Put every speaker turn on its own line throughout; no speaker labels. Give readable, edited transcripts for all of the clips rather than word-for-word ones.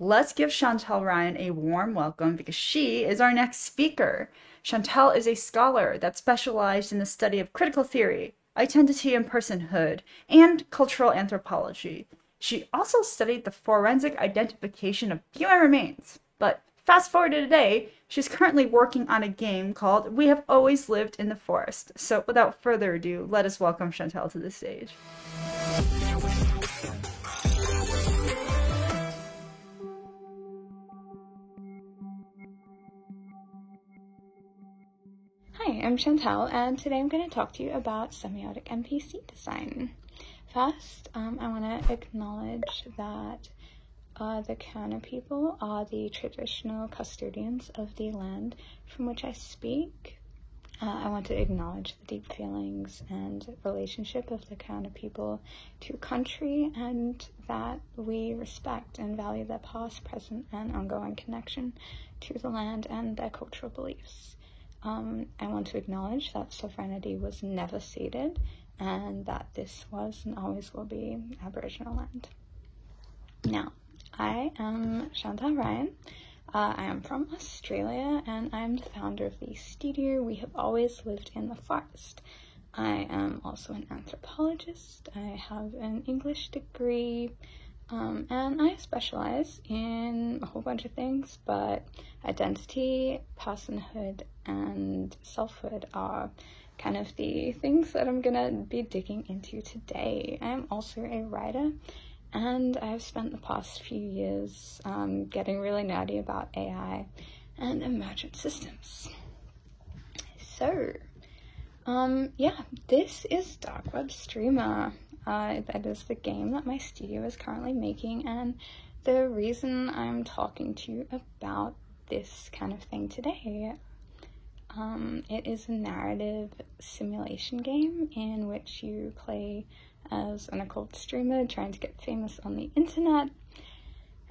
Let's give Chantel Ryan a warm welcome because she is our next speaker. Chantel is a scholar that specialized in the study of critical theory, identity and personhood, and cultural anthropology. She also studied the forensic identification of human remains. But fast forward to today, she's currently working on a game called We Have Always Lived in the Forest. So without further ado, let us welcome Chantel to the stage.
Hi, I'm Chantel, and today I'm going to talk to you about semiotic NPC design. First, I want to acknowledge that the Kaurna people are the traditional custodians of the land from which I speak. I want to acknowledge the deep feelings and relationship of the Kaurna people to country, and that we respect and value their past, present, and ongoing connection to the land and their cultural beliefs. I want to acknowledge that sovereignty was never ceded and that this was and always will be Aboriginal land. Now, I am Chantel Ryan. I am from Australia and I'm the founder of the studio We Have Always Lived in the Forest. I am also an anthropologist. I have an English degree. And I specialize in a whole bunch of things, but identity, personhood, and selfhood are kind of the things that I'm gonna be digging into today. I'm also a writer, and I've spent the past few years getting really nerdy about AI and emergent systems. So, yeah, this is Dark Web Streamer. That is the game that my studio is currently making, and the reason I'm talking to you about this kind of thing today. It is a narrative simulation game in which you play as an occult streamer trying to get famous on the internet.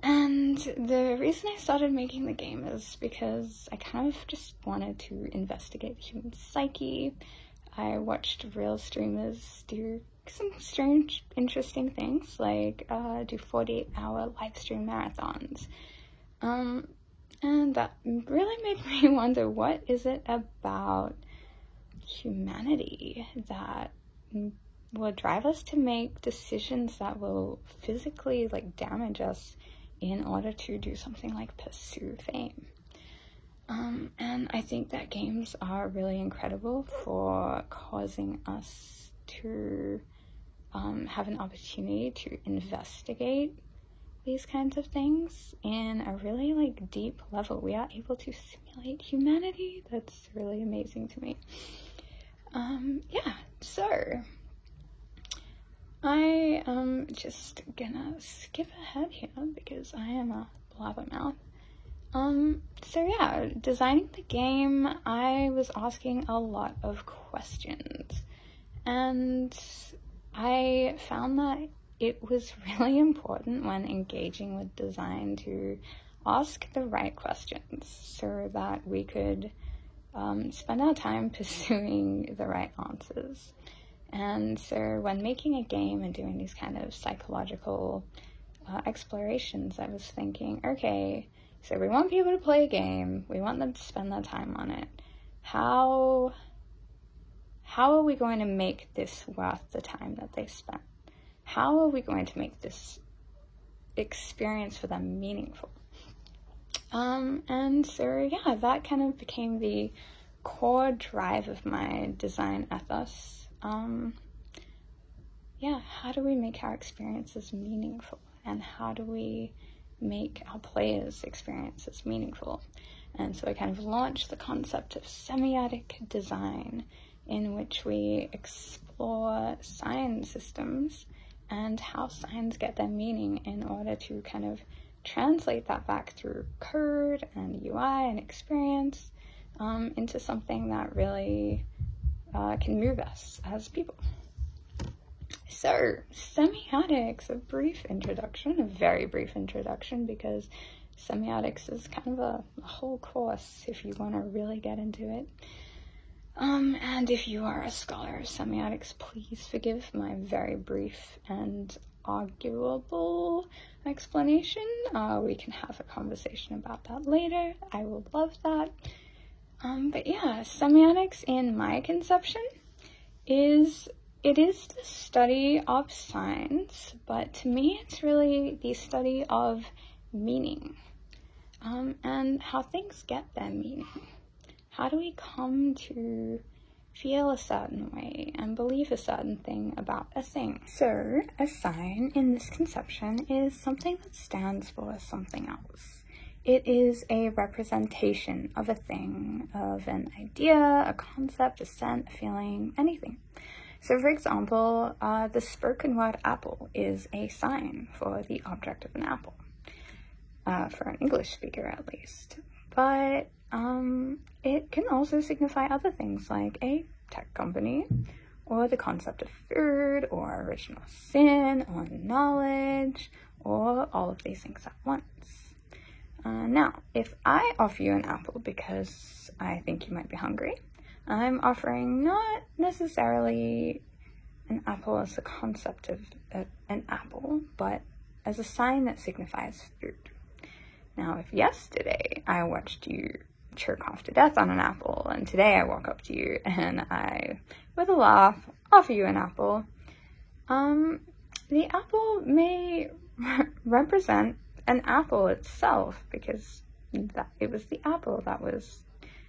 And the reason I started making the game is because I kind of just wanted to investigate the human psyche. I watched real streamers do some strange, interesting things, like do 48-hour live stream marathons. And that really made me wonder, what is it about humanity that will drive us to make decisions that will physically damage us in order to do something like pursue fame? And I think that games are really incredible for causing us to have an opportunity to investigate these kinds of things in a really deep level. We are able to simulate humanity. That's really amazing to me. Yeah, so I am just gonna skip ahead here because I am a blabbermouth. So yeah, designing the game, I was asking a lot of questions, and I found that it was really important when engaging with design to ask the right questions so that we could spend our time pursuing the right answers. And so when making a game and doing these kind of psychological explorations, I was thinking, okay, so we want people to play a game, we want them to spend their time on it. How are we going to make this worth the time that they spent? How are we going to make this experience for them meaningful? And so yeah, that kind of became the core drive of my design ethos. Yeah, how do we make our experiences meaningful? And how do we make our players' experiences meaningful? And so I kind of launched the concept of semiotic design, in which we explore sign systems and how signs get their meaning in order to kind of translate that back through code and UI and experience into something that really can move us as people. So, semiotics, a brief introduction, a very brief introduction, because semiotics is kind of a whole course if you want to really get into it. And if you are a scholar of semiotics, please forgive my very brief and arguable explanation. We can have a conversation about that later. I would love that. But yeah, semiotics in my conception is the study of signs, but to me it's really the study of meaning, and how things get their meaning. How do we come to feel a certain way and believe a certain thing about a thing? So a sign in this conception is something that stands for something else. It is a representation of a thing, of an idea, a concept, a scent, a feeling, anything. So for example, the spoken word apple is a sign for the object of an apple, for an English speaker at least. But it can also signify other things like a tech company, or the concept of food, or original sin, or knowledge, or all of these things at once. Now, if I offer you an apple because I think you might be hungry, I'm offering not necessarily an apple as the concept of an apple, but as a sign that signifies food. Now, if yesterday I watched you choke off to death on an apple, and today I walk up to you and I, with a laugh, offer you an apple, the apple may represent an apple itself, because it was the apple that was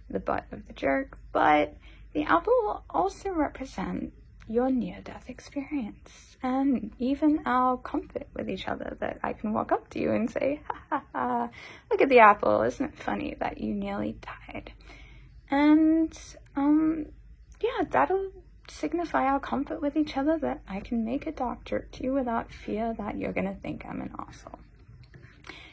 the butt of the joke, but the apple will also represent your near-death experience, and even our comfort with each other, that I can walk up to you and say, ha ha ha, look at the apple, isn't it funny that you nearly died? And yeah, that'll signify our comfort with each other, that I can make a dark joke to you without fear that you're gonna think I'm an asshole.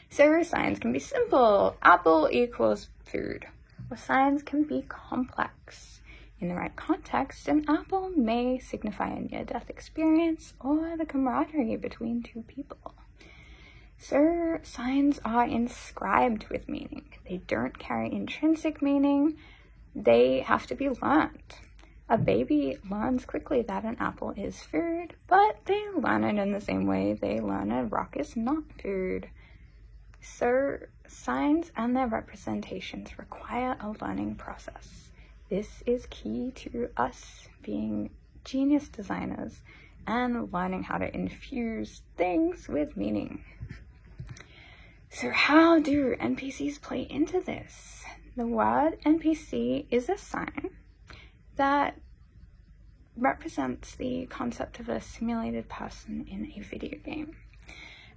So signs can be simple, apple equals food, or signs can be complex. In the right context, an apple may signify a near-death experience or the camaraderie between two people. So signs are inscribed with meaning. They don't carry intrinsic meaning. They have to be learned. A baby learns quickly that an apple is food, but they learn it in the same way they learn a rock is not food. So signs and their representations require a learning process. This is key to us being genius designers and learning how to infuse things with meaning. So how do NPCs play into this? The word NPC is a sign that represents the concept of a simulated person in a video game.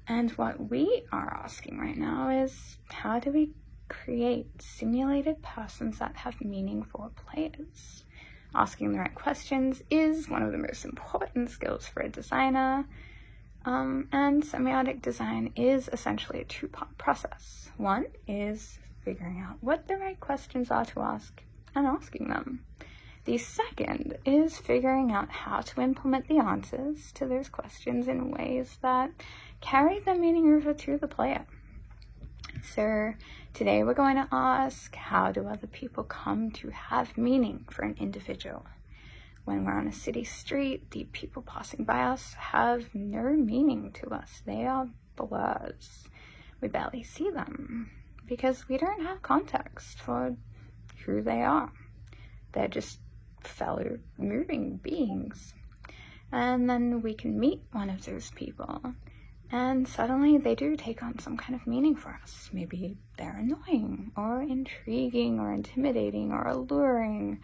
And what we are asking right now is, how do we create simulated persons that have meaning for players? Asking the right questions is one of the most important skills for a designer, and semiotic design is essentially a two-part process. One is figuring out what the right questions are to ask and asking them. The second is figuring out how to implement the answers to those questions in ways that carry the meaning over to the player. So today we're going to ask, how do other people come to have meaning for an individual? When we're on a city street, the people passing by us have no meaning to us. They are blurs. We barely see them because we don't have context for who they are. They're just fellow moving beings. And then we can meet one of those people, and suddenly they do take on some kind of meaning for us. Maybe they're annoying, or intriguing, or intimidating, or alluring.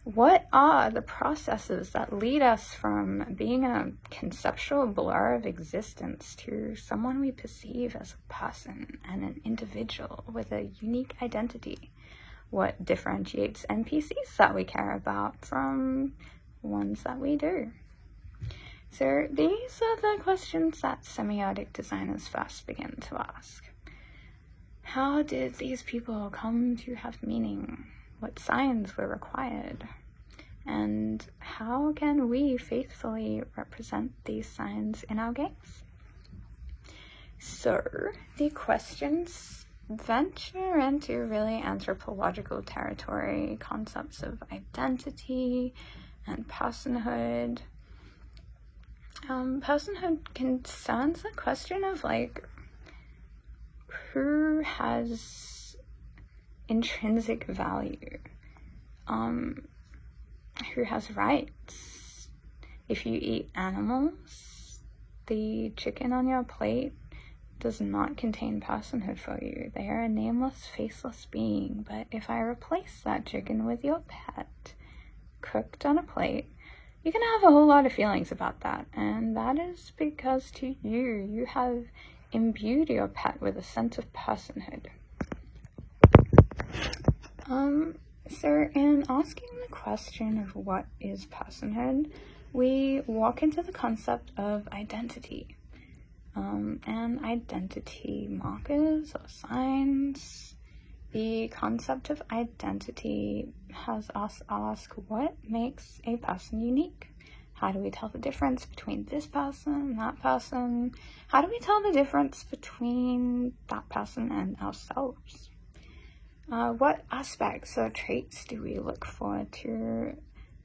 What are the processes that lead us from being a conceptual blur of existence to someone we perceive as a person and an individual with a unique identity? What differentiates NPCs that we care about from ones that we do? So these are the questions that semiotic designers first begin to ask. How did these people come to have meaning? What signs were required? And how can we faithfully represent these signs in our games? So the questions venture into really anthropological territory, concepts of identity and personhood. Personhood concerns the question of, like, who has intrinsic value, who has rights. If you eat animals, the chicken on your plate does not contain personhood for you. They are a nameless, faceless being. But if I replace that chicken with your pet, cooked on a plate, you can have a whole lot of feelings about that. And that is because to you have imbued your pet with a sense of personhood. So in asking the question of what is personhood, we walk into the concept of identity. And identity markers or signs. The concept of identity has us ask what makes a person unique. How do we tell the difference between this person and that person? How do we tell the difference between that person and ourselves? What aspects or traits do we look for to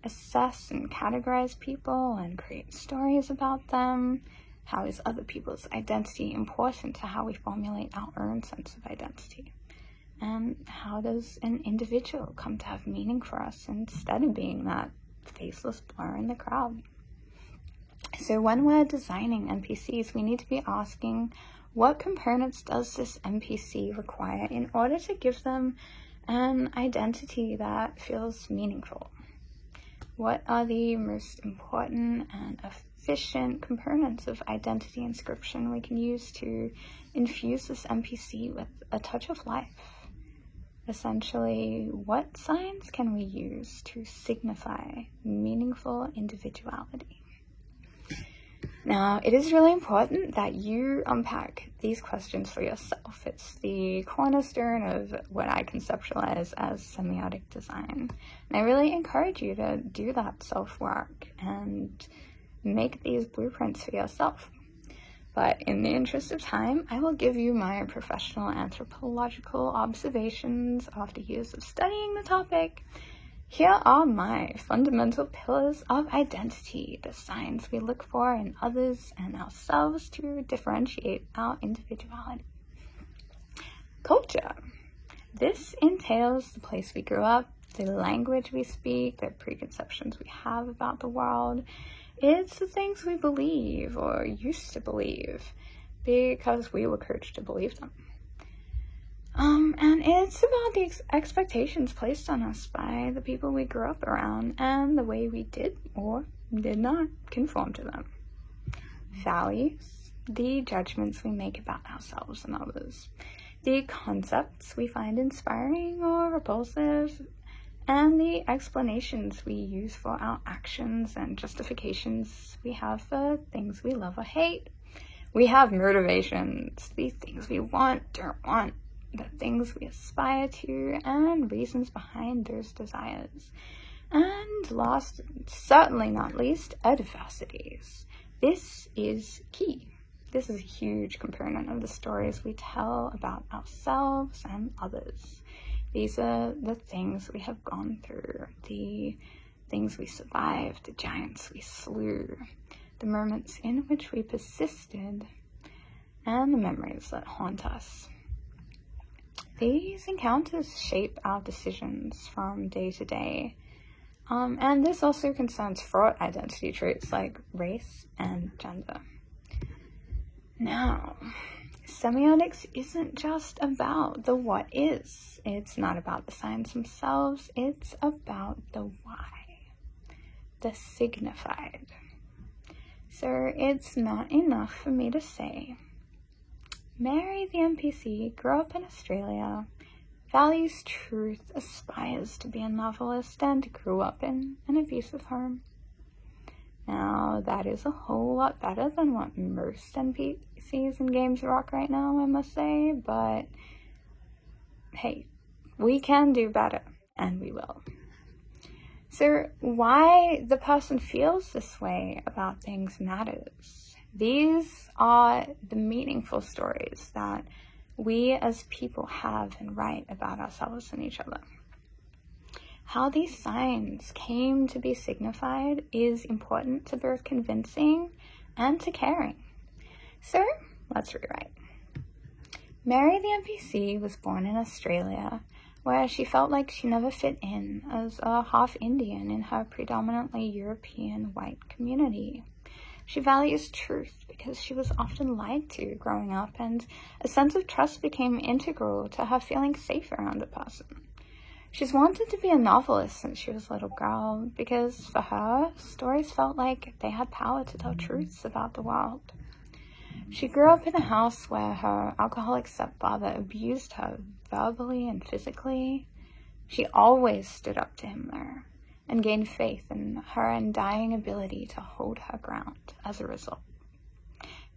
assess and categorize people and create stories about them? How is other people's identity important to how we formulate our own sense of identity? And how does an individual come to have meaning for us instead of being that faceless blur in the crowd? So when we're designing NPCs, we need to be asking, what components does this NPC require in order to give them an identity that feels meaningful? What are the most important and efficient components of identity inscription we can use to infuse this NPC with a touch of life? Essentially, what signs can we use to signify meaningful individuality? Now, it is really important that you unpack these questions for yourself. It's the cornerstone of what I conceptualize as semiotic design. And I really encourage you to do that self-work and make these blueprints for yourself. But in the interest of time, I will give you my professional anthropological observations after years of studying the topic. Here are my fundamental pillars of identity, the signs we look for in others and ourselves to differentiate our individuality. Culture. This entails the place we grew up, the language we speak, the preconceptions we have about the world. It's the things we believe or used to believe because we were coached to believe them. And it's about the expectations placed on us by the people we grew up around and the way we did or did not conform to them. Values, the judgments we make about ourselves and others, the concepts we find inspiring or repulsive, and the explanations we use for our actions and justifications we have for things we love or hate. We have motivations, the things we want, don't want, the things we aspire to, and reasons behind those desires. And last, certainly not least, adversities. This is key. This is a huge component of the stories we tell about ourselves and others. These are the things we have gone through, the things we survived, the giants we slew, the moments in which we persisted, and the memories that haunt us. These encounters shape our decisions from day to day, and this also concerns fraught identity traits like race and gender. Now, semiotics isn't just about the what is. It's not about the signs themselves. It's about the why, the signified. So it's not enough for me to say, Mary the NPC grew up in Australia, values truth, aspires to be a novelist, and grew up in an abusive home. Now, that is a whole lot better than what most NPCs in games rock right now, I must say, but hey, we can do better, and we will. So why the person feels this way about things matters. These are the meaningful stories that we as people have and write about ourselves and each other. How these signs came to be signified is important to both convincing and to caring. So let's rewrite. Mary the NPC was born in Australia, where she felt like she never fit in as a half Indian in her predominantly European white community. She values truth because she was often lied to growing up, and a sense of trust became integral to her feeling safe around a person. She's wanted to be a novelist since she was a little girl because, for her, stories felt like they had power to tell truths about the world. She grew up in a house where her alcoholic stepfather abused her verbally and physically. She always stood up to him there and gained faith in her undying ability to hold her ground as a result.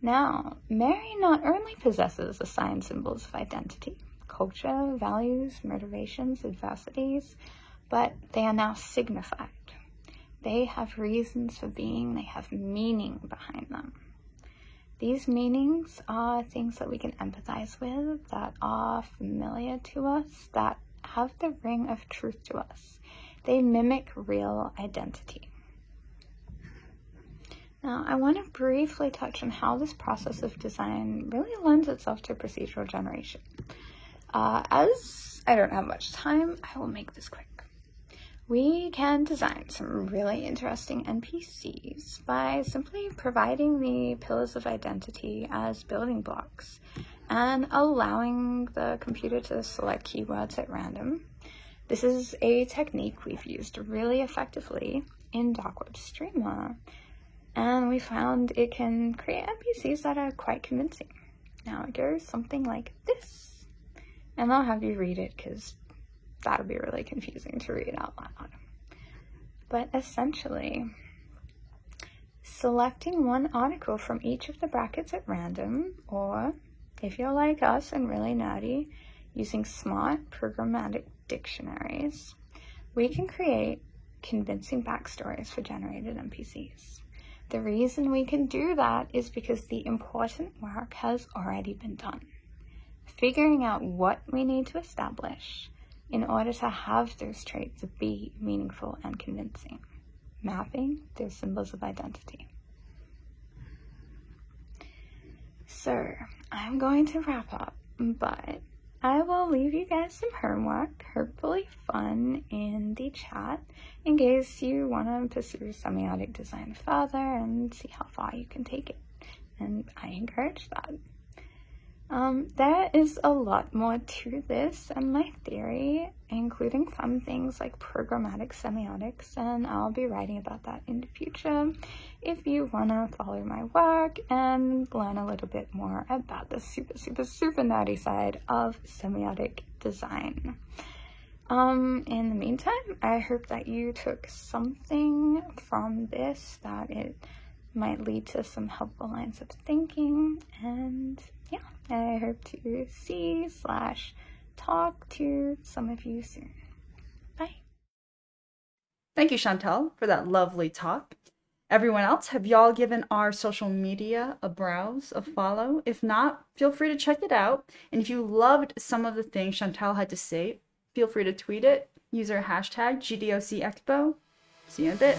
Now, Mary not only possesses assigned symbols of identity, culture, values, motivations, adversities, but they are now signified. They have reasons for being, they have meaning behind them. These meanings are things that we can empathize with, that are familiar to us, that have the ring of truth to us. They mimic real identity. Now, I want to briefly touch on how this process of design really lends itself to procedural generation. As I don't have much time, I will make this quick. We can design some really interesting NPCs by simply providing the pillars of identity as building blocks and allowing the computer to select keywords at random. This is a technique we've used really effectively in Darkweb Streamer, and we found it can create NPCs that are quite convincing. Now it goes something like this, and I'll have you read it because that would be really confusing to read out loud. But essentially, selecting one article from each of the brackets at random, or if you're like us and really nerdy, using smart programmatic dictionaries, we can create convincing backstories for generated NPCs. The reason we can do that is because the important work has already been done. Figuring out what we need to establish in order to have those traits be meaningful and convincing. Mapping their symbols of identity. So, I'm going to wrap up, but I will leave you guys some homework, hopefully fun, in the chat, in case you want to pursue semiotic design further and see how far you can take it. And I encourage that. There is a lot more to this and my theory, including fun things like programmatic semiotics, and I'll be writing about that in the future if you want to follow my work and learn a little bit more about the super nerdy side of semiotic design. In the meantime, I hope that you took something from this, that it might lead to some helpful lines of thinking, and yeah, I hope to see/talk to some of you soon. Bye.
Thank you, Chantel, for that lovely talk. Everyone else, have y'all given our social media a browse, a follow? If not, feel free to check it out. And if you loved some of the things Chantel had to say, feel free to tweet it. Use our hashtag GDOCExpo. See you in a bit.